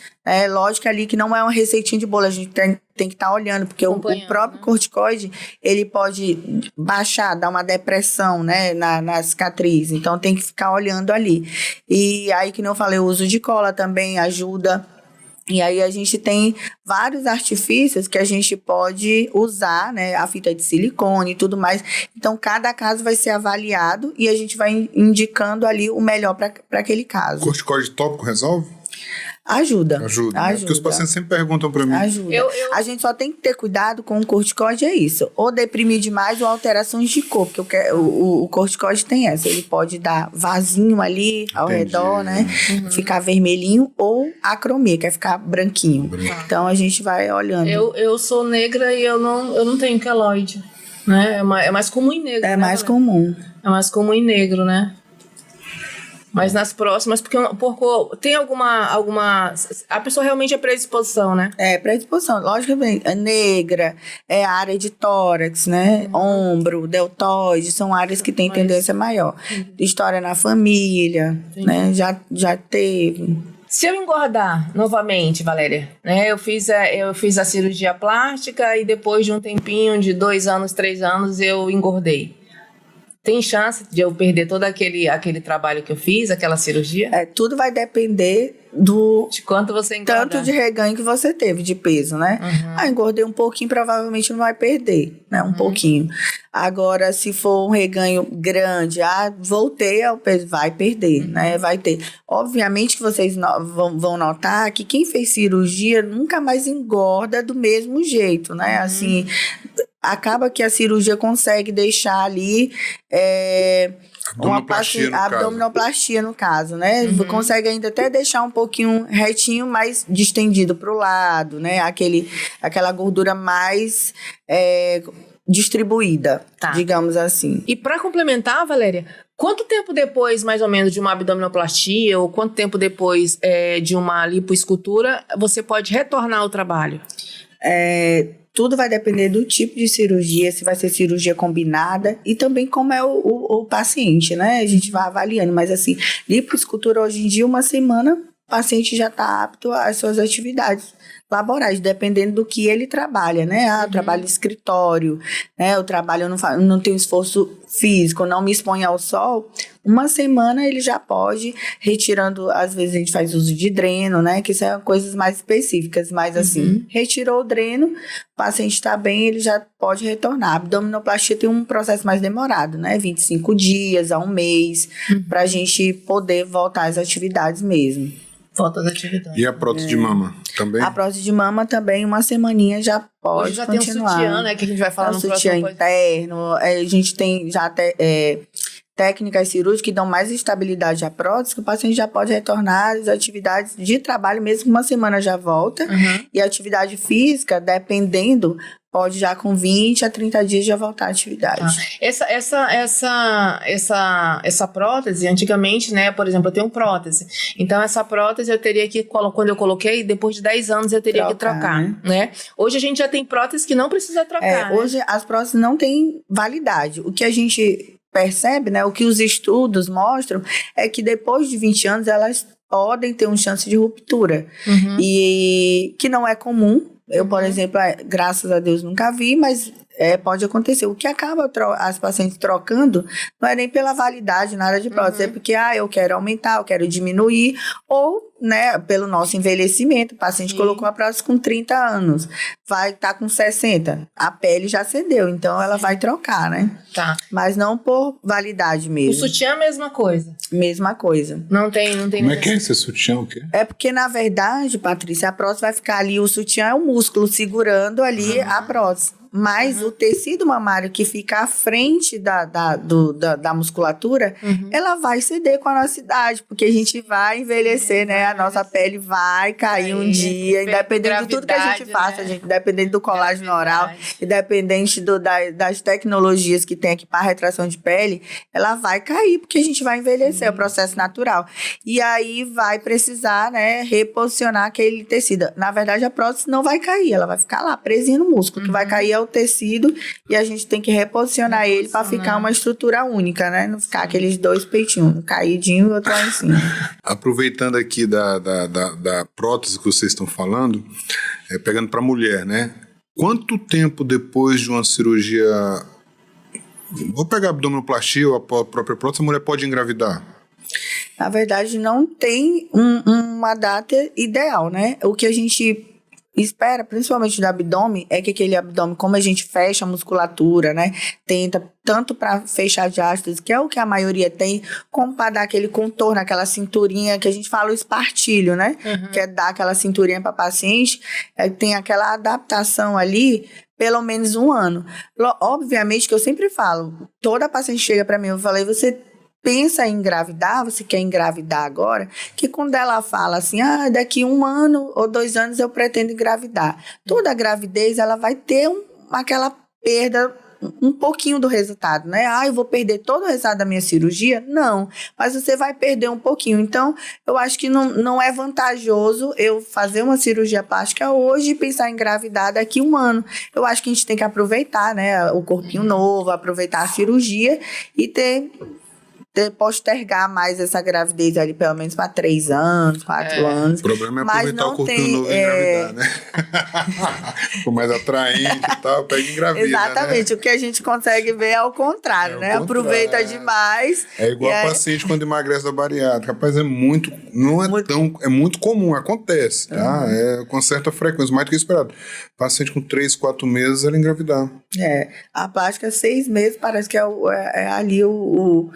Lógico ali que não é uma receitinha de bolo, a gente tem que estar olhando, porque o próprio corticoide, ele pode baixar, dar uma depressão, né, na cicatriz, então tem que ficar olhando ali. E aí, que não eu falei, o uso de cola também ajuda. E aí a gente tem vários artifícios que a gente pode usar, né? A fita de silicone e tudo mais. Então, cada caso vai ser avaliado e a gente vai indicando ali o melhor para aquele caso. Corticoide tópico resolve? Ajuda. Né? Porque os pacientes sempre perguntam para mim. Ajuda. A gente só tem que ter cuidado com o corticoide, é isso. Ou deprimir demais ou alterações de cor. Porque o corticoide tem essa. Ele pode dar vasinho ali ao redor, né? Ficar vermelhinho, ou acromia, que é ficar branquinho. Então, a gente vai olhando. Eu sou negra e eu não tenho queloide, né? É mais comum em negro. É mais comum. É mais comum em negro, né? Mas nas próximas, porque tem alguma... A pessoa realmente é predisposição, né? É, predisposição. Logicamente, é negra, é a área de tórax, né? Ombro, deltoide, são áreas que têm tendência maior. História na família, né? Já teve. Se eu engordar novamente, Valéria, né? Eu fiz a cirurgia plástica e depois de um tempinho, de 2 anos, 3 anos, eu engordei. Tem chance de eu perder todo aquele trabalho que eu fiz, aquela cirurgia? Tudo vai depender de quanto você engordar. Tanto de reganho que você teve, de peso, né? Engordei um pouquinho, provavelmente não vai perder, né? Um pouquinho. Agora, se for um reganho grande, voltei ao peso, vai perder, né? Vai ter. Obviamente que vocês vão notar que quem fez cirurgia nunca mais engorda do mesmo jeito, né? Assim, acaba que a cirurgia consegue deixar ali abdominoplastia no caso, né? Consegue ainda até deixar um pouquinho retinho, mais distendido para o lado, né? Aquela gordura mais distribuída, digamos assim. E para complementar, Valéria, quanto tempo depois, mais ou menos, de uma abdominoplastia, ou quanto tempo depois de uma lipoescultura, você pode retornar ao trabalho? Tudo vai depender do tipo de cirurgia, se vai ser cirurgia combinada e também como é o paciente, né? A gente vai avaliando, mas assim, lipoescultura hoje em dia, 1 semana, o paciente já está apto às suas atividades laborais, dependendo do que ele trabalha, né? Eu trabalho em escritório, né? Eu trabalho, eu não tenho esforço físico, não me exponho ao sol. Uma semana ele já pode, retirando, às vezes a gente faz uso de dreno, né? Que são coisas mais específicas, mas assim, retirou o dreno, o paciente está bem, ele já pode retornar. A abdominoplastia tem um processo mais demorado, né? 25 dias a um mês, para a gente poder voltar às atividades mesmo. Volta às atividades. E a prótese de mama também? A prótese de mama também, uma semaninha já pode Hoje já continuar. tem um sutiã, né? Que a gente vai falar no sutiã próximo interno, a gente tem já até técnicas cirúrgicas que dão mais estabilidade à prótese, que o paciente já pode retornar às atividades de trabalho, mesmo que uma semana já volta. E a atividade física, dependendo, pode já com 20 a 30 dias já voltar à atividade. Essa prótese, antigamente, né, por exemplo, eu tenho prótese. Então, essa prótese eu teria que, quando eu coloquei, depois de 10 anos eu teria que trocar, né? Hoje a gente já tem prótese que não precisa trocar, né? Hoje as próteses não têm validade. O que a gente percebe, né, o que os estudos mostram é que depois de 20 anos elas podem ter uma chance de ruptura. E que não é comum. Eu, por exemplo, graças a Deus nunca vi, mas pode acontecer. O que acaba as pacientes trocando não é nem pela validade, nada de prótese, é porque eu quero aumentar, eu quero diminuir, ou, né, pelo nosso envelhecimento. O paciente colocou a prótese com 30 anos, vai estar com 60, a pele já cedeu, então ela vai trocar, né? Tá. Mas não por validade mesmo. O sutiã é a mesma coisa? Mesma coisa. Não tem. Como é que é esse sutiã? O quê? É porque, na verdade, Patrícia, a prótese vai ficar ali, o sutiã é o músculo segurando ali a prótese. Mas o tecido mamário que fica à frente da musculatura, ela vai ceder com a nossa idade, porque a gente vai envelhecer, né? A nossa pele vai cair um dia, independente de tudo que a gente faça, gente, independente do colágeno oral, independente das tecnologias que tem aqui para retração de pele, ela vai cair, porque a gente vai envelhecer, é o processo natural. E aí vai precisar, né, reposicionar aquele tecido. Na verdade, a prótese não vai cair, ela vai ficar lá, presinha no músculo, que vai cair o tecido e a gente tem que reposicionar ele para ficar uma estrutura única, né? Não ficar aqueles dois peitinhos, um caidinho e outro lá em cima. Aproveitando aqui da prótese que vocês estão falando, pegando para mulher, né? Quanto tempo depois de uma cirurgia, vou pegar a abdominoplastia ou a própria prótese, a mulher pode engravidar? Na verdade, não tem uma data ideal, né? O que a gente espera, principalmente do abdômen, é que aquele abdômen, como a gente fecha a musculatura, né, tenta tanto para fechar diástase, que é o que a maioria tem, como para dar aquele contorno, aquela cinturinha que a gente fala o espartilho, né, que é dar aquela cinturinha para paciente, tem aquela adaptação ali, pelo menos 1 ano. Obviamente que eu sempre falo, toda paciente chega para mim, eu falei, você pensa em engravidar, você quer engravidar agora, que quando ela fala assim, daqui 1 ano ou 2 anos eu pretendo engravidar. Toda gravidez, ela vai ter aquela perda, um pouquinho do resultado, né? Eu vou perder todo o resultado da minha cirurgia? Não, mas você vai perder um pouquinho. Então, eu acho que não é vantajoso eu fazer uma cirurgia plástica hoje e pensar em engravidar daqui 1 ano. Eu acho que a gente tem que aproveitar, né, o corpinho novo, aproveitar a cirurgia e postergar mais essa gravidez ali, pelo menos para 3 anos, 4 anos. O problema é aproveitar o corpinho novo e engravidar, né? Ficou mais atraente e tal, pega e engravida, exatamente, né? O que a gente consegue ver é o contrário, né? Aproveita demais. É igual a paciente quando emagrece da bariátrica. Rapaz, é muito comum, acontece, tá? Com certa frequência, mais do que esperado. Paciente com 3, 4 meses, ela engravidar. A plástica, 6 meses, parece que é ali o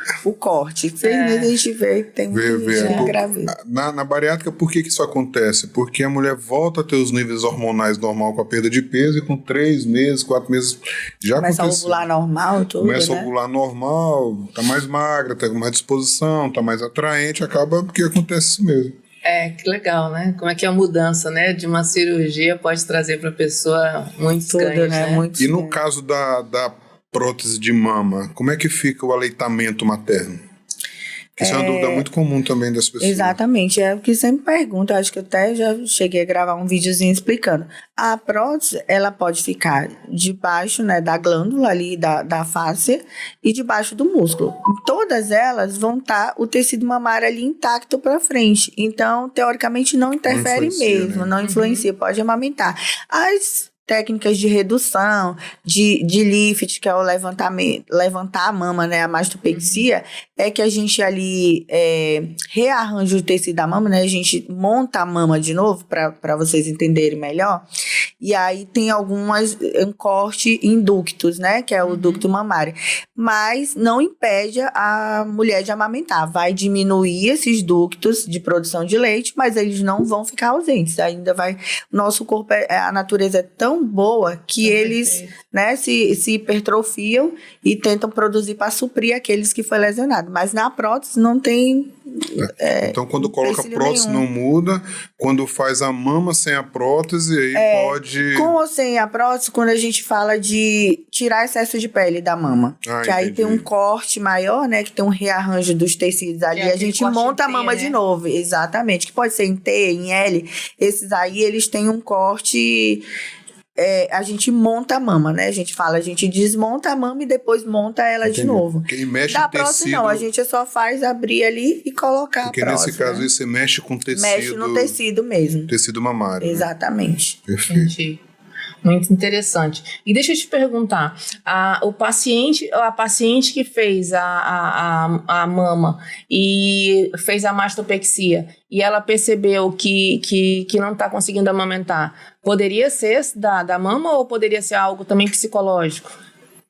corte. 6 meses a gente vê que tem muita gravidez. Na bariátrica, por que isso acontece? Porque a mulher volta a ter os níveis hormonais normal com a perda de peso e com 3 meses, 4 meses já começa aconteceu. Começa a ovular normal, tudo, Começa né? a ovular normal, tá mais magra, tá com mais disposição, tá mais atraente, acaba porque acontece isso mesmo. Que legal, né? Como é que a mudança, né, de uma cirurgia pode trazer para a pessoa muitos ganhos, né? Muitos e no ganhos. caso da prótese de mama, como é que fica o aleitamento materno? Isso é uma dúvida muito comum também das pessoas. Exatamente, é o que sempre pergunta, acho que eu até já cheguei a gravar um videozinho explicando. A prótese, ela pode ficar debaixo, né, da glândula ali, da fáscia, e debaixo do músculo. Todas elas vão estar o tecido mamário ali intacto para frente. Então, teoricamente, não interfere mesmo, né? Não influencia, pode amamentar. As técnicas de redução, de lift, que é o levantar a mama, né, a mastopexia, é que a gente ali rearranja o tecido da mama, né, a gente monta a mama de novo, para vocês entenderem melhor, e aí tem um corte em ductos, né, que é o ducto mamário, mas não impede a mulher de amamentar, vai diminuir esses ductos de produção de leite, mas eles não vão ficar ausentes, ainda vai, nosso corpo, a natureza é tão boa que eles, né, se hipertrofiam e tentam produzir para suprir aqueles que foi lesionado. Mas na prótese não tem. Então, quando coloca prótese não muda. Quando faz a mama sem a prótese, aí pode. Com ou sem a prótese, quando a gente fala de tirar excesso de pele da mama. Que aí tem um corte maior, né? Que tem um rearranjo dos tecidos ali. A gente monta a mama de novo. Exatamente. Que pode ser em T, em L. Esses aí, eles têm um corte. A gente monta a mama, né? A gente desmonta a mama e depois monta ela de novo. Quem mexe da no prótese, tecido... não. A gente só faz abrir ali e colocar Porque a prótese. nesse caso, né? você mexe com tecido... Mexe no tecido mesmo. Tecido mamário. Exatamente. Né? Perfeito. Entendi. Muito interessante. E deixa eu te perguntar, a paciente que fez a mama e fez a mastopexia e ela percebeu que não está conseguindo amamentar, poderia ser da mama ou poderia ser algo também psicológico?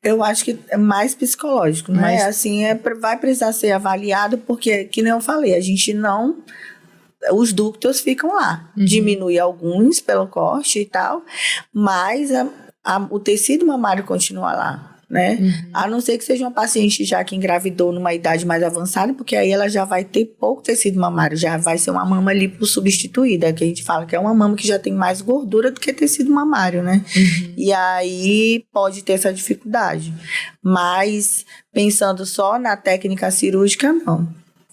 Eu acho que é mais psicológico, né? Mas... Assim, vai precisar ser avaliado porque, que nem eu falei, a gente não... Os ductos ficam lá. Diminui alguns pelo corte e tal, mas o tecido mamário continua lá, né? A não ser que seja uma paciente já que engravidou numa idade mais avançada, porque aí ela já vai ter pouco tecido mamário, já vai ser uma mama lipossubstituída, que a gente fala que é uma mama que já tem mais gordura do que tecido mamário, né? E aí pode ter essa dificuldade. Mas pensando só na técnica cirúrgica, não.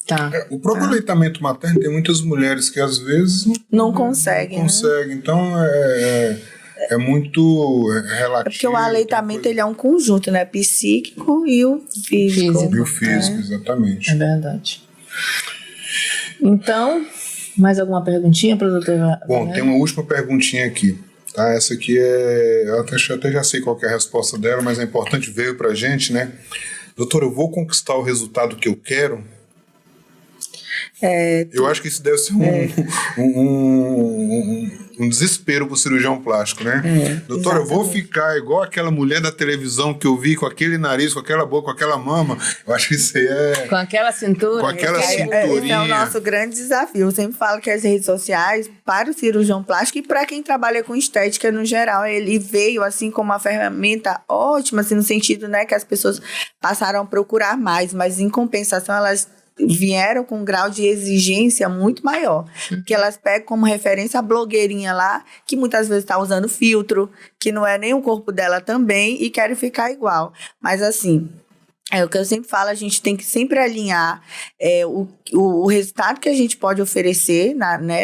Tá. O próprio aleitamento materno tem muitas mulheres que às vezes não conseguem. Não conseguem. Então é muito relativo. Porque o aleitamento ele é um conjunto, né? Psíquico e o físico. E o físico, exatamente. É verdade. Então, mais alguma perguntinha para a doutora? Bom, tem uma última perguntinha aqui. Tá? Essa aqui eu até já sei qual que é a resposta dela, mas é importante, veio pra gente, né? Doutora, eu vou conquistar o resultado que eu quero? Eu acho que isso deve ser um desespero pro cirurgião plástico, né? Doutora, eu vou ficar igual aquela mulher da televisão que eu vi, com aquele nariz, com aquela boca, com aquela mama. Eu acho que isso aí com aquela cintura. Com aquela cinturinha. Esse é o nosso grande desafio. Eu sempre falo que as redes sociais, para o cirurgião plástico e para quem trabalha com estética no geral, ele veio assim como uma ferramenta ótima, assim, no sentido, né, que as pessoas passaram a procurar mais, mas em compensação elas vieram com um grau de exigência muito maior, porque elas pegam como referência a blogueirinha lá, que muitas vezes está usando filtro, que não é nem o corpo dela também, e querem ficar igual. Mas assim, é o que eu sempre falo, a gente tem que sempre alinhar o resultado que a gente pode oferecer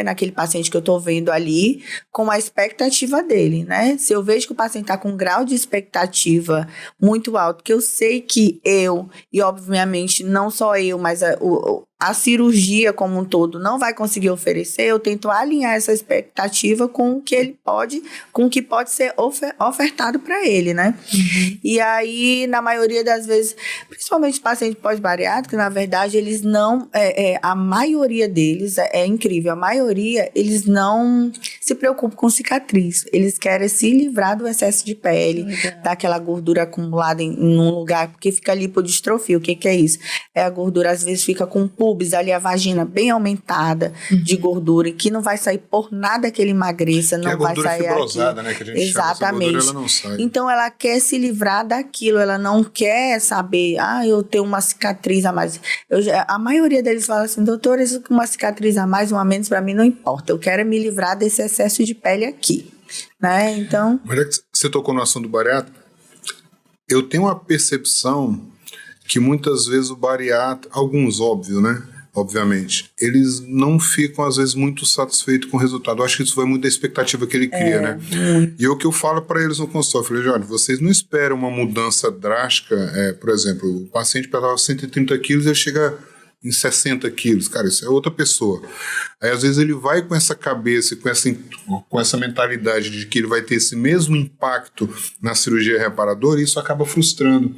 naquele paciente que eu estou vendo ali com a expectativa dele, né? Se eu vejo que o paciente está com um grau de expectativa muito alto, que eu sei que e obviamente não só eu, mas a cirurgia como um todo não vai conseguir oferecer, eu tento alinhar essa expectativa com o que ele pode, com o que pode ser ofertado para ele, né? E aí, na maioria das vezes, principalmente pacientes pós-bariátricos, na verdade, eles não, a maioria deles, é incrível, a maioria, eles não se preocupam com cicatriz, eles querem se livrar do excesso de pele, daquela gordura acumulada em um lugar, porque fica lipodistrofia. O que é isso? É a gordura, às vezes, fica com pubis ali, a vagina bem aumentada de gordura, e que não vai sair por nada que ele emagreça, não vai sair fibrosada, aqui. Né, que a gente exatamente. Chama, essa gordura, ela não sai. Então ela quer se livrar daquilo, ela não quer saber, eu tenho uma cicatriz a mais. A maioria deles fala assim, doutor, isso com uma cicatriz a mais, uma a menos, para mim não importa, eu quero me livrar desse excesso de pele aqui, né? Então... Mas é que você tocou no assunto do bariátrico, eu tenho uma percepção que muitas vezes o bariatra, alguns, óbvio, né? Obviamente, eles não ficam, às vezes, muito satisfeitos com o resultado. Eu acho que isso vai muito da expectativa que ele cria, né? E o que eu falo para eles no consultório, eu falei, olha, vocês não esperam uma mudança drástica, por exemplo, o paciente pesava 130 quilos e ele chega em 60 quilos, cara, isso é outra pessoa. Aí às vezes ele vai com essa cabeça, com essa mentalidade de que ele vai ter esse mesmo impacto na cirurgia reparadora, e isso acaba frustrando.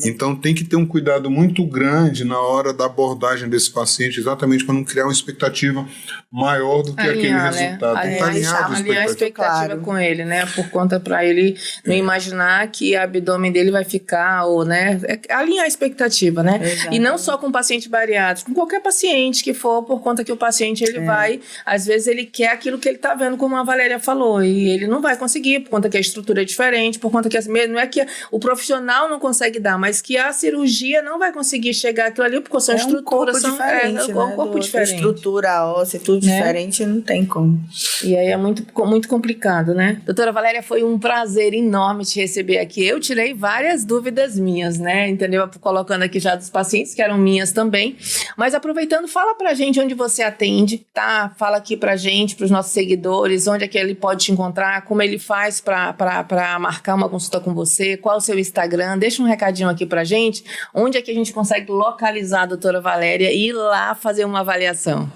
Então tem que ter um cuidado muito grande na hora da abordagem desse paciente, exatamente para não criar uma expectativa maior do que aquele resultado. Tem que alinhar a expectativa com ele, né? Por conta para ele não imaginar que o abdômen dele vai ficar, ou, né? Alinhar a expectativa, né? Exatamente. E não só com o paciente bariátrico, com qualquer paciente que for, por conta que o paciente ele vai, às vezes ele quer aquilo que ele tá vendo, como a Valéria falou, e ele não vai conseguir, por conta que a estrutura é diferente, por conta que não é que o profissional não consegue dar, mas que a cirurgia não vai conseguir chegar àquilo ali, porque são estruturas diferentes, um corpo diferente. Estrutura óssea, tudo diferente, não tem como. E aí é muito complicado, né? Doutora Valéria, foi um prazer enorme te receber aqui. Eu tirei várias dúvidas minhas, né? Entendeu? Colocando aqui já dos pacientes, que eram minhas também. Mas aproveitando, fala pra gente onde você atende, tá? Fala aqui pra gente, pros nossos seguidores, onde é que ele pode te encontrar, como ele faz pra marcar uma consulta com você, qual é o seu Instagram, deixa um recadinho aqui pra gente, onde é que a gente consegue localizar a doutora Valéria e ir lá fazer uma avaliação.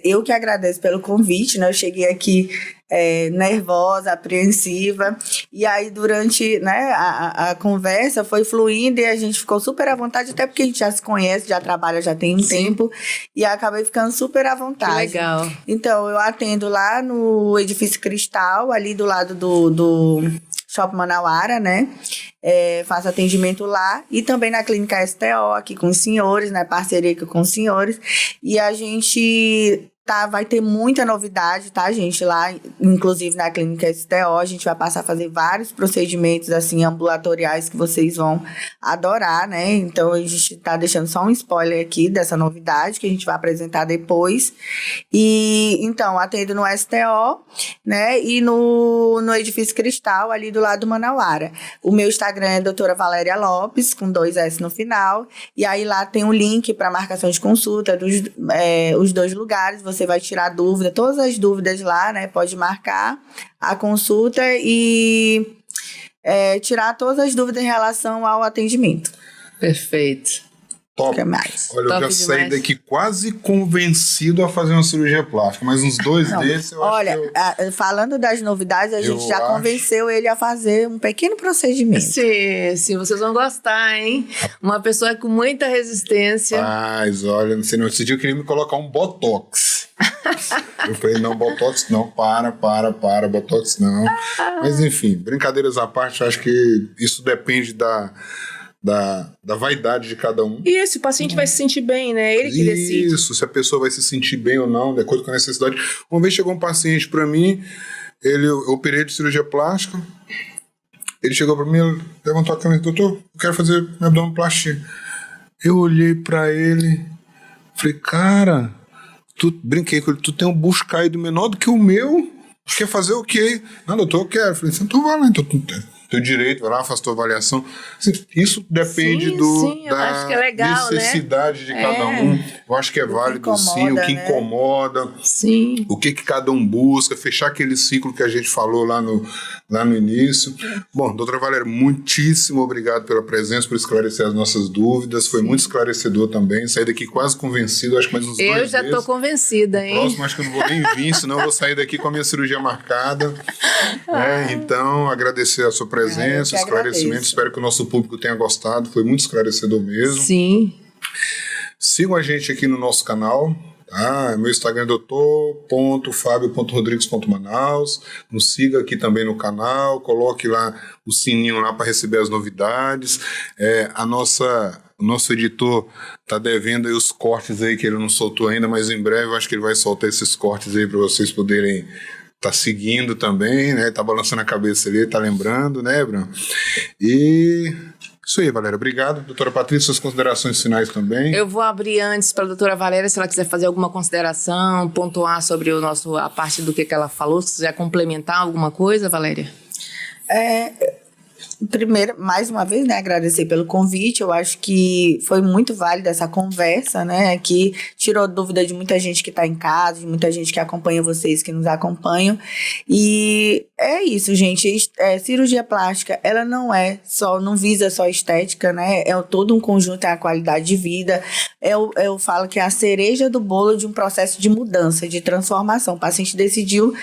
Eu que agradeço pelo convite, né? Eu cheguei aqui nervosa, apreensiva, e aí durante, né, a conversa foi fluindo e a gente ficou super à vontade, até porque a gente já se conhece, já trabalha, já tem um tempo, e acabei ficando super à vontade. Que legal. Então, eu atendo lá no Edifício Cristal, ali do lado do Shopping Manauara, né? Faço atendimento lá, e também na Clínica STO, aqui com os senhores, né? Parceria aqui com os senhores. E a gente vai ter muita novidade, tá, gente? Lá, inclusive na Clínica STO, a gente vai passar a fazer vários procedimentos, assim, ambulatoriais que vocês vão adorar, né? Então, a gente tá deixando só um spoiler aqui dessa novidade que a gente vai apresentar depois. E, então, atendo no STO, né? E no Edifício Cristal, ali do lado do Manauara. O meu Instagram é doutora Valéria Lopes, com 2 S no final. E aí, lá tem um link para marcação de consulta os 2 lugares. Você vai tirar dúvida, todas as dúvidas lá, né? Pode marcar a consulta e tirar todas as dúvidas em relação ao atendimento. Perfeito. Top. O que mais? Olha, eu já saí daqui quase convencido a fazer uma cirurgia plástica, mas uns 2 desses eu acho que falando das novidades, a gente já convenceu ele a fazer um pequeno procedimento. Sim, vocês vão gostar, hein? Uma pessoa com muita resistência. Mas, olha, não sei não. Esse dia eu queria me colocar um botox. Eu falei, não, botox não, para, botox não. Mas, enfim, brincadeiras à parte, eu acho que isso depende da vaidade de cada um. Isso, o paciente vai se sentir bem, né? Ele que decide. Isso, se a pessoa vai se sentir bem ou não, de acordo com a necessidade. Uma vez chegou um paciente para mim, eu operei de cirurgia plástica, ele chegou para mim, levantou a câmera, doutor, eu quero fazer minha abdominoplastia. Eu olhei para ele, falei, cara, brinquei com ele, tu tem um bucho caído menor do que o meu, quer fazer o quê? Não, doutor, eu quero. Eu falei, então vai lá, então teu direito, vai lá, faz tua avaliação. Assim, isso depende da acho que é legal, necessidade, né, de cada um. Eu acho que é válido, sim, o que incomoda, sim, o que cada um busca, fechar aquele ciclo que a gente falou lá no início. Bom, doutora Valéria, muitíssimo obrigado pela presença, por esclarecer as nossas dúvidas. Foi muito esclarecedor também. Saí daqui quase convencido, acho que mais uns 2 meses. Eu já tô convencida, hein? O próximo acho que eu não vou nem vir, senão eu vou sair daqui com a minha cirurgia marcada. Então, agradecer a sua presença, esclarecimento. Espero que o nosso público tenha gostado. Foi muito esclarecedor mesmo. Sim. Sigam a gente aqui no nosso canal. Meu Instagram é doutor.fabio.rodrigues.manaus. Nos siga aqui também no canal. Coloque lá o sininho lá para receber as novidades. O nosso editor tá devendo aí os cortes aí que ele não soltou ainda, mas em breve eu acho que ele vai soltar esses cortes aí para vocês poderem tá seguindo também, né? Tá balançando a cabeça ali, tá lembrando, né, Bruno? E isso aí, Valéria. Obrigado. Doutora Patrícia, suas considerações finais também. Eu vou abrir antes para a doutora Valéria, se ela quiser fazer alguma consideração, pontuar sobre a parte do que ela falou, se quiser complementar alguma coisa, Valéria. primeiro, mais uma vez, né, agradecer pelo convite. Eu acho que foi muito válida essa conversa, né, que tirou dúvida de muita gente que está em casa, de muita gente que acompanha vocês, que nos acompanham. E é isso, gente. Cirurgia plástica, ela não visa só estética, né, é todo um conjunto, é a qualidade de vida. Eu falo que é a cereja do bolo de um processo de mudança, de transformação. O paciente decidiu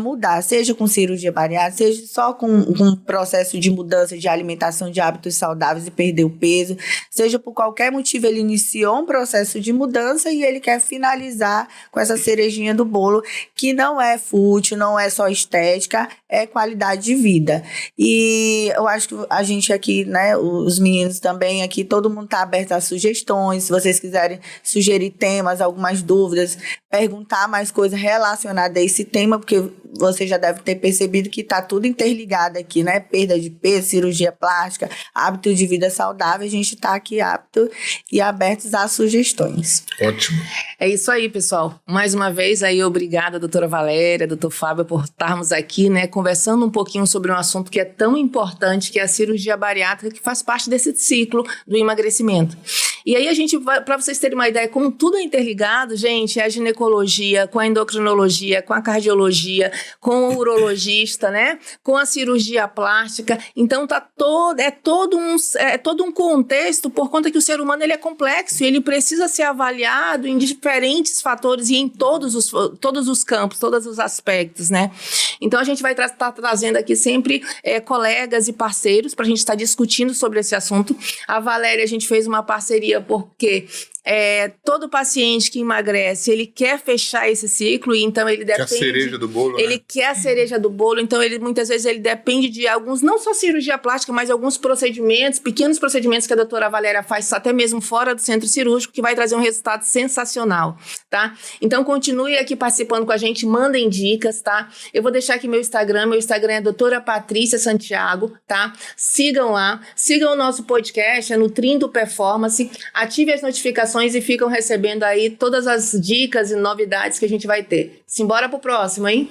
mudar, seja com cirurgia bariátrica, seja só com um processo de mudança de alimentação, de hábitos saudáveis e perder o peso, seja por qualquer motivo ele iniciou um processo de mudança e ele quer finalizar com essa cerejinha do bolo, que não é fútil, não é só estética, é qualidade de vida. E eu acho que a gente aqui, né, os meninos também aqui, todo mundo está aberto a sugestões, se vocês quiserem sugerir temas, algumas dúvidas, perguntar mais coisas relacionadas a esse tema, porque você já deve ter percebido que está tudo interligado aqui, né? Perda de peso, cirurgia plástica, hábito de vida saudável. A gente está aqui apto e abertos a sugestões. Ótimo. É isso aí, pessoal. Mais uma vez aí, obrigada, doutora Valéria, doutor Fábio, por estarmos aqui, né, conversando um pouquinho sobre um assunto que é tão importante, que é a cirurgia bariátrica, que faz parte desse ciclo do emagrecimento. E aí a gente vai, para vocês terem uma ideia, como tudo é interligado, gente, é a ginecologia, com a endocrinologia, com a cardiologia, com o urologista, né? Com a cirurgia plástica. Então é todo um contexto, por conta que o ser humano ele é complexo e ele precisa ser avaliado em diferentes fatores e em todos os campos, todos os aspectos, né? Então a gente vai estar trazendo aqui sempre colegas e parceiros para a gente estar discutindo sobre esse assunto. A Valéria, a gente fez uma parceria porque todo paciente que emagrece, ele quer fechar esse ciclo, e então ele depende... Quer a cereja do bolo, Ele né? quer a cereja do bolo, então muitas vezes ele depende de alguns, não só cirurgia plástica, mas alguns procedimentos, pequenos procedimentos que a doutora Valéria faz até mesmo fora do centro cirúrgico, que vai trazer um resultado sensacional, tá? Então continue aqui participando com a gente, mandem dicas, tá? Eu vou deixar aqui meu Instagram é doutora Patrícia Santiago, tá? Sigam lá, sigam o nosso podcast, é Nutrindo Performance, ative as notificações e ficam recebendo aí todas as dicas e novidades que a gente vai ter. Simbora pro próximo, hein?